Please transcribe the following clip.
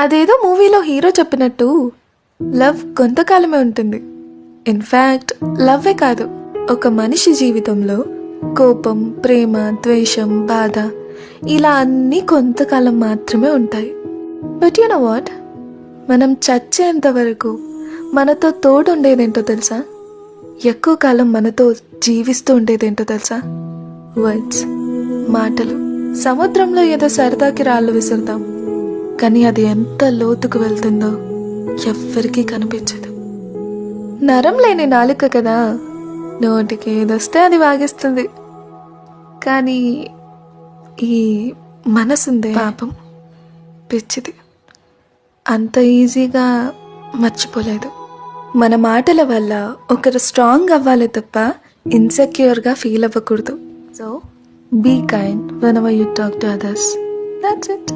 అదేదో మూవీలో హీరో చెప్పినట్టు లవ్ కొంతకాలమే ఉంటుంది. ఇన్ఫ్యాక్ట్ లవ్వే కాదు, ఒక మనిషి జీవితంలో కోపం, ప్రేమ, ద్వేషం, బాధ ఇలా అన్నీ కొంతకాలం మాత్రమే ఉంటాయి. బట్ యు నో వాట్, మనం చచ్చేంత వరకు మనతో తోడు ఉండేదేంటో తెలుసా? ఎక్కువ కాలం మనతో జీవిస్తూ ఉండేదేంటో తెలుసా? వర్డ్స్, మాటలు. సముద్రంలో ఏదో సరదాకి రాళ్ళు విసురుతాం, కానీ అది ఎంత లోతుకు వెళ్తుందో ఎవ్వరికీ కనిపించదు. నరం లేని నాలుక కదా, నోటికి ఏదొస్తే అది వాగిస్తుంది. కానీ ఈ మనసుందే పాపం, పిచ్చిది, అంత ఈజీగా మర్చిపోలేదు. మన మాటల వల్ల ఒకరు స్ట్రాంగ్ అవ్వాలి తప్ప ఇన్సెక్యూర్గా ఫీల్ అవ్వకూడదు. So be kind whenever you talk to others. That's it.